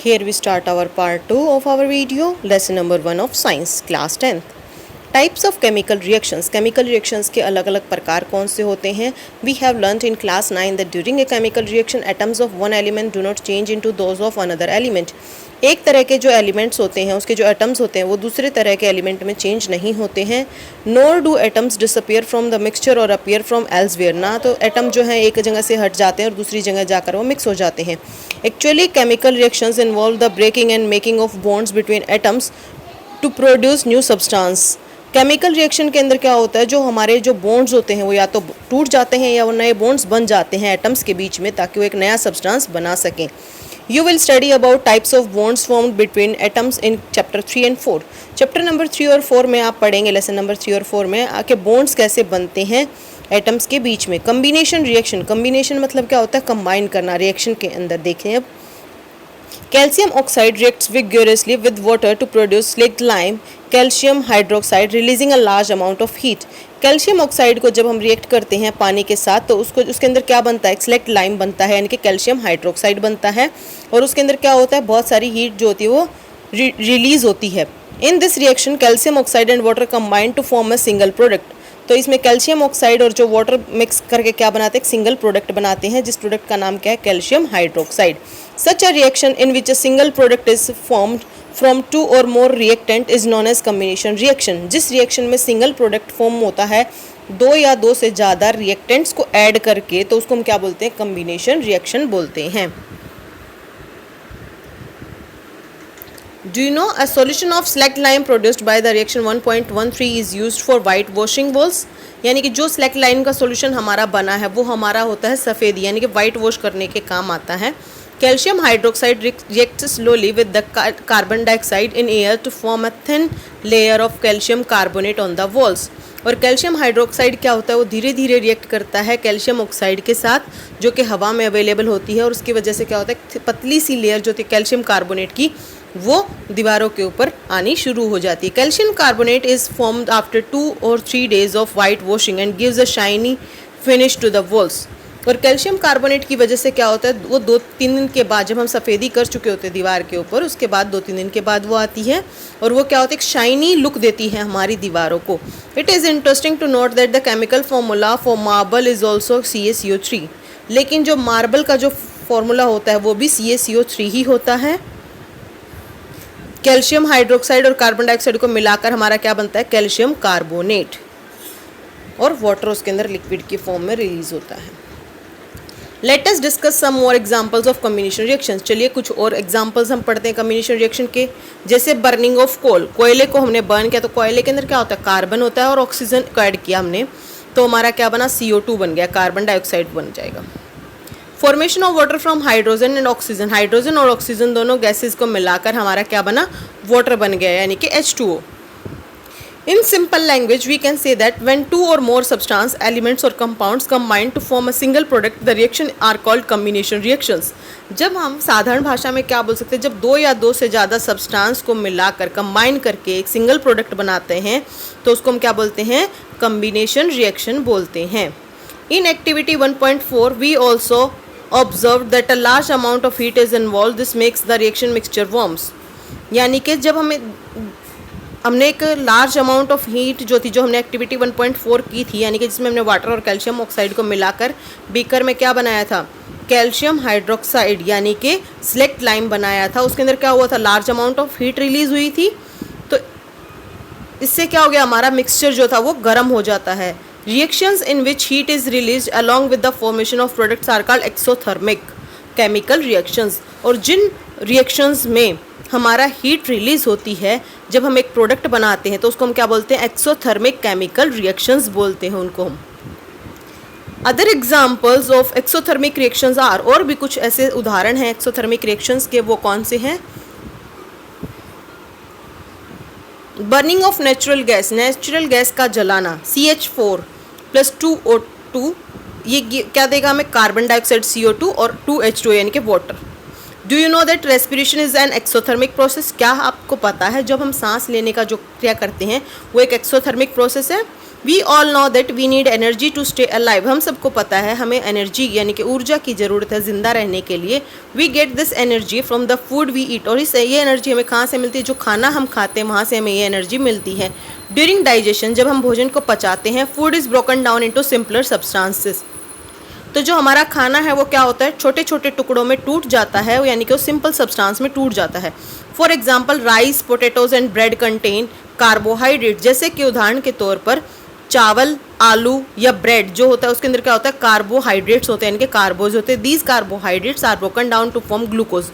Here we start our part 2 of our video, lesson number 1 of science, class 10th. Types of chemical reactions. Chemical reactions के अलग अलग प्रकार कौन से होते हैं? We have learnt in class 9 that during a chemical reaction, atoms of one element do not change into those of another element. एक तरह के जो एलिमेंट्स होते हैं उसके जो एटम्स होते हैं वो दूसरे तरह के एलिमेंट में चेंज नहीं होते हैं. Nor do atoms disappear from the mixture और अपीयर फ्रॉम एल्सवेयर. ना तो एटम जो है एक जगह से हट जाते हैं और दूसरी जगह जाकर वो मिक्स हो जाते हैं. Actually chemical reactions involve the breaking and making of bonds between atoms to produce new substance. Chemical reaction के अंदर क्या होता है, जो हमारे जो बॉन्ड्स होते हैं वो या तो टूट जाते हैं या वो नए बॉन्ड्स बन जाते हैं एटम्स के बीच में ताकि वो एक नया सब्सटेंस बना सकें. You will study about types of bonds formed between atoms in chapter 3 and 4. Chapter number 3 और 4 में आप पढ़ेंगे, लेसन नंबर 3 और 4 में आके बॉन्ड्स कैसे बनते हैं एटम्स के बीच में. Combination reaction. कम्बिनेशन मतलब क्या होता है, कंबाइन करना. रिएक्शन के अंदर देखें अब. Calcium oxide reacts vigorously with water to produce slaked lime calcium hydroxide releasing a large amount of heat. Calcium oxide को जब हम रिएक्ट करते हैं पानी के साथ तो उसके अंदर क्या बनता है, एक स्लेक्ट लाइम बनता है, यानी कि कैल्शियम हाइड्रोक्साइड बनता है. और उसके अंदर क्या होता है, बहुत सारी हीट जो होती है वो रिलीज होती है. In this reaction calcium oxide and water combine to form a single product. तो इसमें कैल्शियम ऑक्साइड और जो वाटर मिक्स करके क्या बनाते हैं, एक सिंगल प्रोडक्ट बनाते हैं, जिस प्रोडक्ट का नाम क्या है, calcium hydroxide. Such a reaction in which a single product is formed from two और more reactant is known as combination reaction. जिस रिएक्शन में सिंगल प्रोडक्ट फॉर्म होता है दो या दो से ज़्यादा रिएक्टेंट्स को ऐड करके, तो उसको हम क्या बोलते हैं, कम्बिनेशन रिएक्शन बोलते हैं. Do you know a solution of select lime produced by the reaction 1.13 is used for white washing walls. यानी कि जो select lime का solution हमारा बना है वो हमारा होता है सफ़ेदी, यानी कि white wash करने के काम आता है. Calcium hydroxide reacts slowly with the carbon dioxide in air to form a thin layer of calcium carbonate on the walls. और कैल्शियम हाइड्रोक्साइड क्या होता है, वो धीरे धीरे रिएक्ट करता है कैल्शियम ऑक्साइड के साथ जो कि हवा में अवेलेबल होती है, और उसकी वजह से क्या होता है, पतली सी लेयर जो होती है कैल्शियम कार्बोनेट की वो दीवारों के ऊपर आनी शुरू हो जाती है. Calcium carbonate is formed after 2 or 3 days of white washing and gives a shiny finish to the walls. और कैल्शियम कार्बोनेट की वजह से क्या होता है, वो 2-3 दिन के बाद जब हम सफ़ेदी कर चुके होते हैं दीवार के ऊपर, उसके बाद 2-3 दिन के बाद वो आती है और वो क्या होता है, एक शाइनी लुक देती है हमारी दीवारों को. It is interesting to note that the chemical formula for marble is also CaCO3. लेकिन जो मार्बल का जो फार्मूला होता है वो भी CaCO3 ही होता है. कैल्शियम हाइड्रोक्साइड और कार्बन डाइऑक्साइड को मिलाकर हमारा क्या बनता है, कैल्शियम कार्बोनेट, और वाटर उसके अंदर लिक्विड की फॉर्म में रिलीज होता है. Let us discuss some more examples of combination reactions. चलिए कुछ और एग्जांपल्स हम पढ़ते हैं कम्बिनेशन रिएक्शन के. जैसे बर्निंग ऑफ कोल. कोयले को हमने बर्न किया तो कोयले के अंदर क्या होता है, कार्बन होता है और ऑक्सीजन को ऐड किया हमने, तो हमारा क्या बना, CO2 बन गया, कार्बन डाइऑक्साइड बन जाएगा. Formation of water from hydrogen and oxygen. Hydrogen और ऑक्सीजन दोनों गैसेस को मिलाकर हमारा क्या बना, वाटर बन गया, यानी कि H2O. In simple language, we can say that when two or more substance, elements or compounds combine to form a single product, the reaction are called combination reactions. जब हम साधारण भाषा में क्या बोल सकते हैं, जब दो या दो से ज़्यादा सब्सटेंस को मिलाकर कंबाइन करके एक सिंगल प्रोडक्ट बनाते हैं तो उसको हम क्या बोलते हैं, कम्बिनेशन रिएक्शन बोलते हैं. In activity 1.4, we also observed that a large amount of heat is involved. This makes the reaction mixture warms. यानी कि जब हमने एक लार्ज अमाउंट ऑफ हीट जो हमने एक्टिविटी 1.4 की थी, यानी कि जिसमें हमने वाटर और कैल्शियम ऑक्साइड को मिलाकर बीकर में क्या बनाया था, कैल्शियम हाइड्रोक्साइड यानी कि स्लेक्ट लाइम बनाया था. उसके अंदर क्या हुआ था, large amount of heat release हुई थी, तो इससे क्या हो गया, हमारा मिक्सचर जो था वो गर्म हो जाता है. Reactions in which heat is release along with the formation of products are called exothermic chemical reactions. और जिन रिएक्शंस में हमारा हीट रिलीज होती है जब हम एक प्रोडक्ट बनाते हैं तो उसको हम क्या बोलते हैं, एक्सोथर्मिक केमिकल रिएक्शंस बोलते हैं उनको हम. Other examples of exothermic reactions are, और भी कुछ ऐसे उदाहरण हैं एक्सोथर्मिक रिएक्शंस के, वो कौन से हैं. Burning of natural gas. Natural gas का जलाना, CH4 + 2O2, ये क्या देगा हमें, कार्बन डाइऑक्साइड CO2 और 2H2O यानी कि water. Do you know that respiration is an exothermic process. क्या आपको पता है जब हम सांस लेने का जो क्रिया करते हैं वो एक एक्सोथर्मिक प्रोसेस है. We all know that we need energy to stay alive. हम सबको पता है हमें एनर्जी यानी कि ऊर्जा की ज़रूरत है ज़िंदा रहने के लिए। We get this energy from the food we eat. और इससे ये एनर्जी हमें कहाँ से मिलती है? जो खाना हम खाते हैं वहाँ से हमें ये एनर्जी मिलती है। ड्यूरिंग डाइजेशन, जब हम भोजन को पचाते हैं, food is broken down into simpler substances. तो जो हमारा खाना है वो क्या होता है? छोटे छोटे टुकड़ों में टूट जाता है, यानी कि वो सिंपल सब्सटेंस में टूट जाता है। For example rice, potatoes and bread contain carbohydrate. जैसे कि उदाहरण के तौर पर चावल, आलू या ब्रेड जो होता है उसके अंदर क्या होता है? कार्बोहाइड्रेट्स होते हैं, इनके कार्बोज होते हैं। These carbohydrates are broken down to form glucose.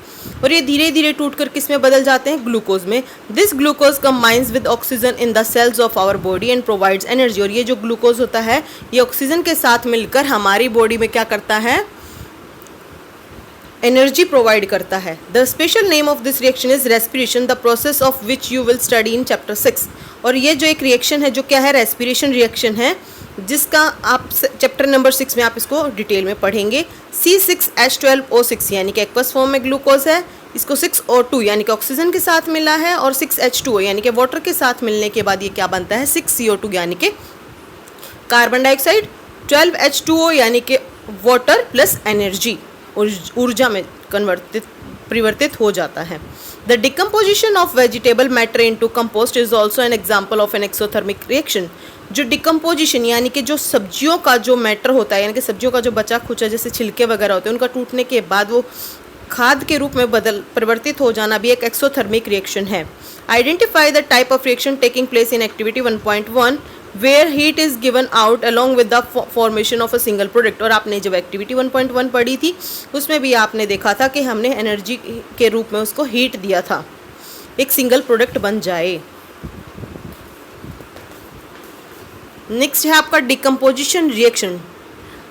और ये धीरे धीरे टूटकर किस में बदल जाते हैं? ग्लूकोज में। This glucose combines with oxygen in the cells of our body and provides energy. और ये जो ग्लूकोज होता है ये ऑक्सीजन के साथ मिलकर हमारी बॉडी में क्या करता है? एनर्जी प्रोवाइड करता है। The special name of this reaction is respiration, the process of which you will study in chapter 6। और ये जो एक रिएक्शन है जो क्या है? रेस्पिरेशन रिएक्शन है, जिसका आप चैप्टर नंबर 6 में आप इसको डिटेल में पढ़ेंगे। C6H12O6 यानी कि एक्वस फॉर्म में ग्लूकोज है, इसको 6O2 यानी कि ऑक्सीजन के साथ मिला है, और 6H2O यानी कि वाटर के साथ मिलने के बाद ये क्या बनता है? 6CO2 यानी कि कार्बन डाइऑक्साइड। 12H2O यानी कि वाटर प्लस एनर्जी, ऊर्जा में परिवर्तित हो जाता है। The decomposition of vegetable matter into compost is also an example of an exothermic reaction. जो डिकम्पोजिशन यानी कि जो सब्जियों का जो मैटर होता है, यानी कि सब्जियों का जो बचा खुचा जैसे छिलके वगैरह होते हैं, उनका टूटने के बाद वो खाद के रूप में परिवर्तित हो जाना भी एक एक्सोथर्मिक रिएक्शन है। Identify the type of reaction taking place in activity 1.1 where heat is given out along with the formation of a single product. और आपने जब एक्टिविटी 1.1 पढ़ी थी उसमें भी आपने देखा था कि हमने एनर्जी के रूप में उसको हीट दिया था, एक सिंगल प्रोडक्ट बन जाए। नेक्स्ट है आपका डिकम्पोजिशन रिएक्शन।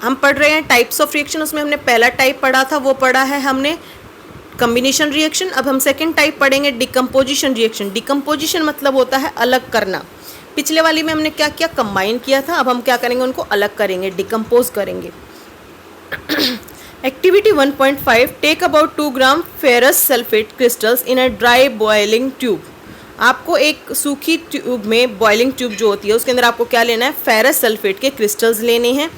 हम पढ़ रहे हैं टाइप्स ऑफ रिएक्शन, उसमें हमने पहला टाइप पढ़ा था, वो पढ़ा है हमने कम्बिनेशन रिएक्शन। अब हम सेकेंड टाइप पढ़ेंगे डिकम्पोजिशन रिएक्शन। डिकम्पोजिशन मतलब होता है अलग करना। पिछले वाली में हमने क्या किया? कंबाइन किया था। अब हम क्या करेंगे? उनको अलग करेंगे, डिकम्पोज करेंगे। Activity 1.5 take about 2 gram ferrous sulphate crystals in a dry boiling tube. आपको एक सूखी ट्यूब में, बॉइलिंग ट्यूब जो होती है उसके अंदर आपको क्या लेना है? फेरस सल्फेट के क्रिस्टल्स लेने हैं।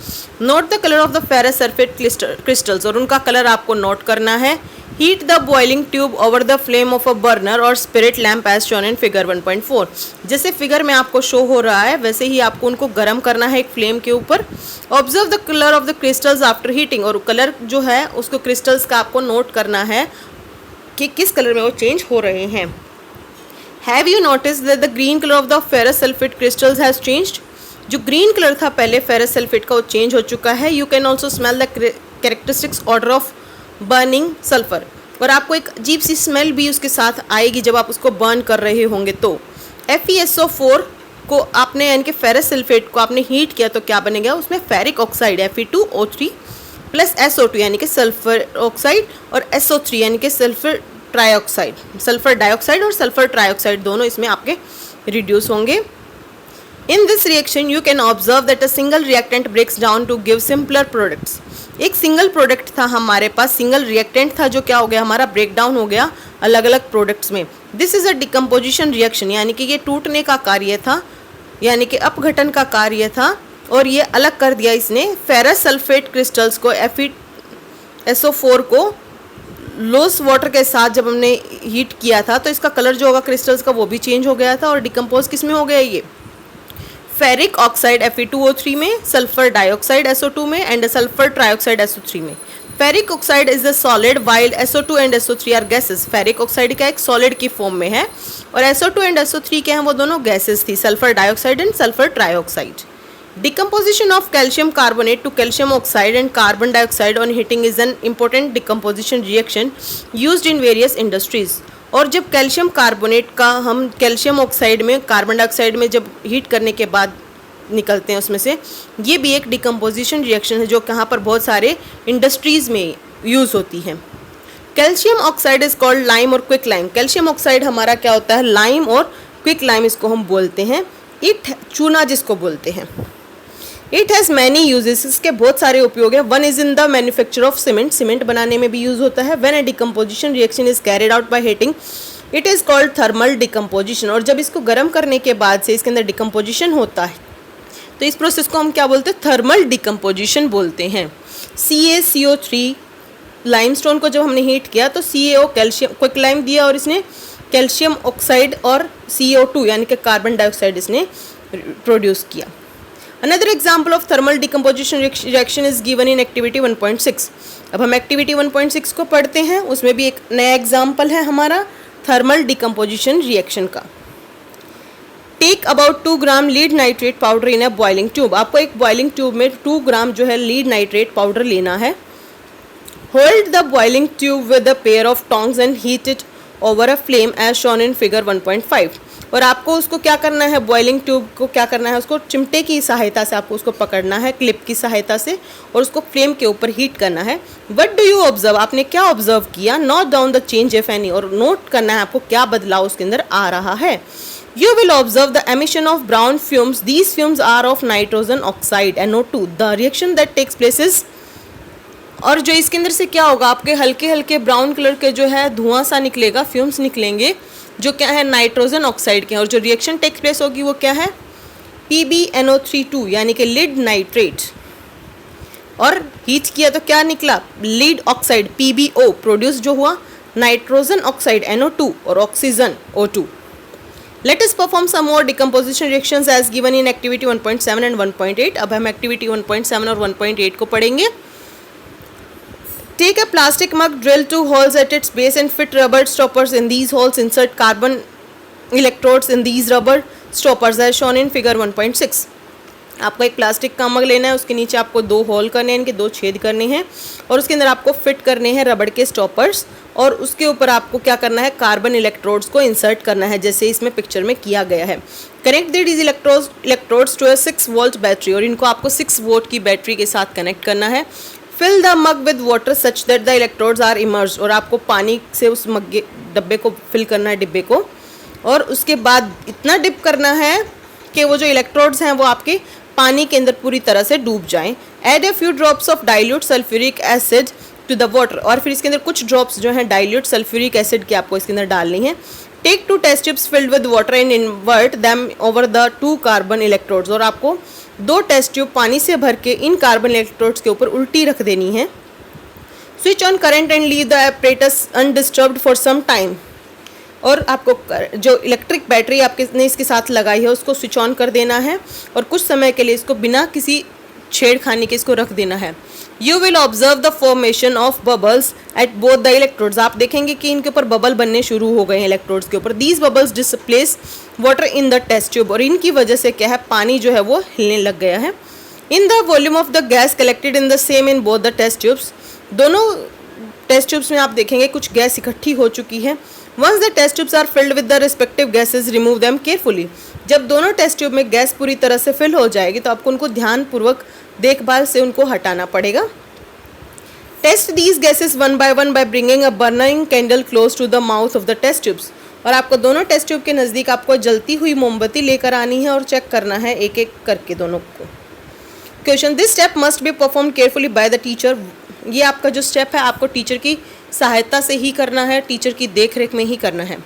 Note the colour of the ferrous sulphate crystals, और उनका कलर आपको नोट करना है। Heat the boiling tube over the flame of a burner और spirit lamp as shown in figure 1.4। जैसे फिगर में आपको शो हो रहा है वैसे ही आपको उनको गर्म करना है एक फ्लेम के ऊपर। Observe the colour of the crystals after heating, और कलर जो है उसको क्रिस्टल्स का आपको नोट करना है कि किस कलर में वो चेंज हो रहे हैं। Have you notice that the green colour of the ferrous sulphate crystals has changed. जो ग्रीन कलर था पहले फेरस सल्फेट का वो चेंज हो चुका है। You can also smell the characteristics order of burning sulphur, और आपको एक अजीब सी स्मेल भी उसके साथ आएगी जब आप उसको बर्न कर रहे होंगे। तो FeSO4 को आपने यानी कि फेरस सल्फेट को आपने हीट किया तो क्या बनेगा? उसमें ferric oxide Fe2O3 plus SO2 यानी कि सल्फर ऑक्साइड, और SO3 यानी कि सल्फर ट्राइऑक्साइड, सल्फर डाइऑक्साइड और सल्फर ट्राइऑक्साइड दोनों इसमें आपके रिड्यूस होंगे। In this reaction you can observe that a single reactant breaks down to give simpler products। एक सिंगल प्रोडक्ट था हमारे पास, सिंगल रिएक्टेंट था जो क्या हो गया? हमारा ब्रेक डाउन हो गया अलग अलग प्रोडक्ट्स में। This is a decomposition reaction, यानी कि ये टूटने का कार्य था, यानी कि अपघटन का कार्य था, और ये अलग कर दिया इसने फेरस सल्फेट क्रिस्टल्स को FeSO4 को लूज वाटर के साथ जब हमने हीट किया था तो इसका कलर जो होगा क्रिस्टल्स का वो भी चेंज हो गया था, और डिकम्पोज किस में हो गया? ये फेरिक ऑक्साइड Fe2O3 में, सल्फर डाइऑक्साइड SO2 में, एंड सल्फर ट्राइऑक्साइड SO3 में। Ferric oxide is a solid while SO2 and SO3 are gases. Ferric oxide का एक सॉलिड की फॉर्म में है, और SO2 एंड SO3 के हैं वो दोनों गैसेस थी, sulphur dioxide and sulphur trioxide. Decomposition of calcium carbonate to calcium oxide and carbon dioxide on heating is an important decomposition reaction used in various industries। और जब कैल्शियम कार्बोनेट का हम calcium oxide में, carbon dioxide में जब heat करने के बाद निकलते हैं उसमें से, ये भी एक डिकम्पोजिशन रिएक्शन है जो कहाँ पर बहुत सारे इंडस्ट्रीज़ में यूज़ होती है। Calcium oxide is called lime और क्विक लाइम। कैल्शियम ऑक्साइड हमारा क्या होता है? लाइम और क्विक लाइम इसको हम बोलते हैं। इट चूना जिसको बोलते हैं। इट हैज़ मैनी यूजेस, इसके बहुत सारे उपयोग है। One is in the manufacture of cement, cement बनाने में भी यूज़ होता है। When a decomposition reaction is carried out by heating it is called thermal decomposition. और जब इसको गर्म करने के बाद से इसके अंदर डिकम्पोजिशन होता है तो इस प्रोसेस को हम क्या बोलते हैं, थर्मल डिकम्पोजिशन बोलते हैं। CaCO3 लाइमस्टोन को जब हमने हीट किया तो CaO कैल्शियम क्विकलाइम दिया और इसने कैल्शियम ऑक्साइड और CO2 यानी कि कार्बन डाइऑक्साइड इसने प्रोड्यूस किया। Another example of thermal decomposition reaction is given in activity 1.6। अब हम एक्टिविटी 1.6 को पढ़ते हैं, उसमें भी एक नया एग्जाम्पल है हमारा थर्मल डिकम्पोजिशन रिएक्शन का। Take about 2 gram lead nitrate powder in a boiling tube. आपको एक बॉइलिंग ट्यूब में 2 ग्राम जो है लीड नाइट्रेट पाउडर लेना है। Hold the boiling tube with a pair of tongs and heat it over a flame as shown in figure 1.5। और आपको उसको क्या करना है, बॉइलिंग ट्यूब को क्या करना है, उसको चिमटे की सहायता से आपको उसको पकड़ना है, क्लिप की सहायता से, और उसको फ्लेम के ऊपर हीट करना है। व्हाट डू यू ऑब्जर्व, आपने क्या ऑब्जर्व किया, note down the change if any, और नोट करना है आपको क्या बदलाव उसके अंदर आ रहा है। You will observe the emission of brown fumes. These fumes are of nitrogen oxide NO2. The reaction that takes place is, और जो इसके अंदर से क्या होगा, आपके हल्के हल्के ब्राउन कलर के जो है धुआं सा निकलेगा, फ्यूम्स निकलेंगे जो क्या है नाइट्रोजन ऑक्साइड के हैं, और जो रिएक्शन टेक्स प्लेस होगी वो क्या है, PbNO32 यानी कि लीड नाइट्रेट, और हीट किया तो क्या निकला, लीड ऑक्साइड PbO प्रोड्यूस जो हुआ, नाइट्रोजन ऑक्साइड NO2 और oxygen O2। Let us perform some more decomposition reactions as given in activity 1.7 and 1.8। अब हम activity 1.7 और 1.8 को पढ़ेंगे। Take a plastic mug, drill 2 holes at its base and fit rubber stoppers in these holes. Insert carbon electrodes in these rubber stoppers as shown in figure 1.6। आपको एक plastic का मग लेना है, उसके नीचे आपको 2 होल करने हैं, इनके 2 छेद करने हैं, और उसके अंदर आपको फिट करने हैं रबड़ के स्टॉपर्स, और उसके ऊपर आपको क्या करना है, कार्बन इलेक्ट्रोड्स को इंसर्ट करना है, जैसे इसमें पिक्चर में किया गया है। Connect these electrodes to a 6 volt battery, और इनको आपको 6 वोल्ट की बैटरी के साथ कनेक्ट करना है। Fill the mug with water such that the electrodes are immersed, और आपको पानी से उस डब्बे को फिल करना है, डिब्बे को, और उसके बाद इतना डिप करना है कि वो जो इलेक्ट्रोड्स हैं वो आपके पानी के अंदर पूरी तरह से डूब जाएं। Add a few drops of dilute sulphuric acid to the water, और फिर इसके अंदर कुछ ड्रॉप्स जो हैं डाइल्यूट सल्फ्यूरिक एसिड की आपको इसके अंदर डालनी है। Take 2 test tubes filled with water and invert them over the 2 carbon electrodes, और आपको 2 टेस्ट ट्यूब पानी से भर के इन कार्बन इलेक्ट्रोड्स के ऊपर उल्टी रख देनी है। Switch on current and leave the apparatus undisturbed for some time, और आपको जो इलेक्ट्रिक बैटरी आपने इसके साथ लगाई है उसको स्विच ऑन कर देना है, और कुछ समय के लिए इसको बिना किसी छेड़खानी के इसको रख देना है। You will observe the formation of bubbles at both the electrodes, आप देखेंगे कि इनके ऊपर बबल बनने शुरू हो गए हैं इलेक्ट्रोड्स के ऊपर। These bubbles displace water in the test tube, और इनकी वजह से क्या है, पानी जो है वो हिलने लग गया है। In the volume of the gas collected in the same in both the test tubes, दोनों टेस्ट ट्यूब्स में आप देखेंगे कुछ गैस इकट्ठी हो चुकी है। Once the test tubes are filled with the respective gases, remove them carefully। जब दोनों टेस्ट ट्यूब में गैस पूरी तरह से फिल हो जाएगी तो आपको उनको ध्यानपूर्वक देखभाल से उनको हटाना पड़ेगा। Test these gases one by one by bringing a burning candle close to the mouth of the test tubes, और आपको दोनों टेस्ट ट्यूब के नज़दीक आपको जलती हुई मोमबत्ती लेकर आनी है और चेक करना है एक एक करके दोनों को। Question, this step must be perform carefully by the teacher. ये आपका जो स्टेप है आपको टीचर की सहायता से ही करना है, टीचर की देखरेख में ही करना है।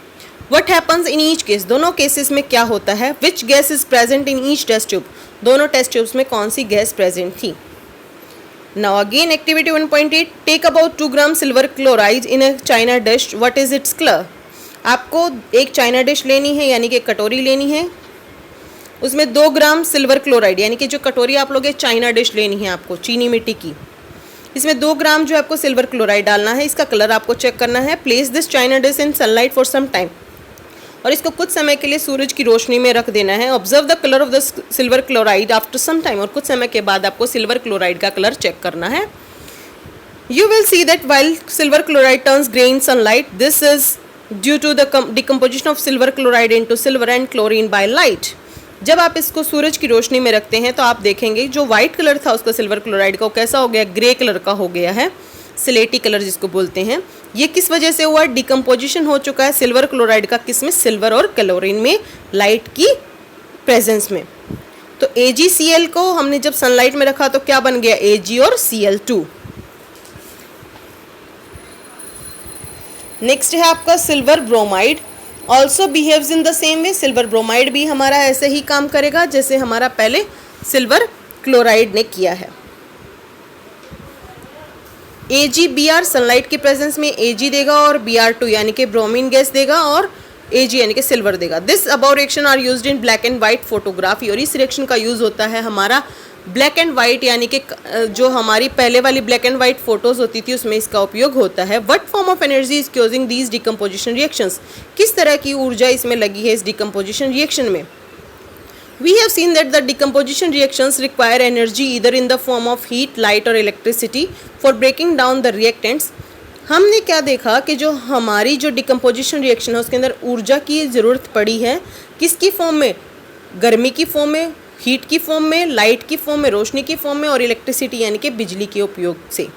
What happens in each case, दोनों केसेस में क्या होता है। Which gas is present in each test tube, दोनों टेस्ट ट्यूब्स में कौन सी गैस प्रेजेंट थी। Now again activity 1.8, take about 2 gram silver chloride in a china dish, what is its colour. आपको एक चाइना डिश लेनी है यानी कि कटोरी लेनी है, उसमें 2 ग्राम सिल्वर क्लोराइड यानी कि जो कटोरी आप लोग चाइना डिश लेनी है आपको चीनी मिट्टी की, इसमें 2 ग्राम जो आपको सिल्वर क्लोराइड डालना है। इसका कलर आपको चेक करना है। Place this china dish in sunlight for some time, और इसको कुछ समय के लिए सूरज की रोशनी में रख देना है। Observe the colour of the silver chloride after some time, और कुछ समय के बाद आपको सिल्वर क्लोराइड का कलर चेक करना है। You will see that while silver chloride turns grey in sunlight, this is due to the decomposition of silver chloride into silver and chlorine by light. जब आप इसको सूरज की रोशनी में रखते हैं तो आप देखेंगे जो वाइट कलर था उसका सिल्वर क्लोराइड का, वो कैसा हो गया, ग्रे कलर का हो गया है, सिलेटी कलर जिसको बोलते हैं। ये किस वजह से हुआ, डिकम्पोजिशन हो चुका है सिल्वर क्लोराइड का, किसमें, सिल्वर और क्लोरीन में, लाइट की प्रेजेंस में। तो AgCl को हमने जब सनलाइट में रखा तो क्या बन गया, Ag और Cl2। नेक्स्ट है आपका silver bromide, also behaves in the same way. Silver bromide भी हमारा ऐसे ही काम करेगा जैसे हमारा पहले सिल्वर क्लोराइड ने किया है। AgBr सनलाइट के प्रेजेंस में Ag देगा और Br2 यानी कि ब्रोमीन गैस देगा और Ag यानी कि सिल्वर देगा। This above reaction are used in black and white photography, और इस रिएक्शन का यूज़ होता है हमारा ब्लैक एंड वाइट यानी कि जो हमारी पहले वाली ब्लैक एंड वाइट फोटोज़ होती थी उसमें इसका उपयोग होता है। What form of energy is causing these decomposition reactions, किस तरह की ऊर्जा इसमें लगी है इस डिकम्पोजिशन रिएक्शन में। We have seen that the decomposition reactions require energy either in the form of heat, light or electricity for breaking down the reactants. हमने क्या देखा कि जो हमारी जो डिकम्पोजिशन रिएक्शन है उसके अंदर ऊर्जा की ज़रूरत पड़ी है, किसकी फॉर्म में, गर्मी की फॉर्म में, हीट की फॉर्म में, लाइट की फॉर्म में, रोशनी की फॉर्म में और इलेक्ट्रिसिटी यानी कि बिजली के उपयोग से।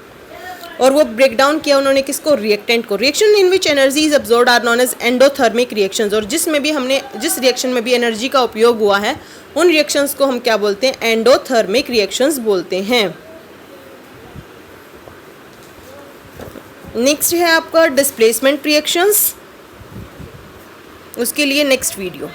और वो ब्रेक डाउन किया उन्होंने किसको, रिएक्टेंट को। Reaction in which energy is absorbed are known as endothermic reactions, और जिस रिएक्शन में भी एनर्जी का उपयोग हुआ है उन रिएक्शंस को हम क्या बोलते हैं, एंडोथर्मिक रिएक्शंस बोलते हैं। नेक्स्ट है आपका डिस्प्लेसमेंट रिएक्शंस, उसके लिए नेक्स्ट वीडियो।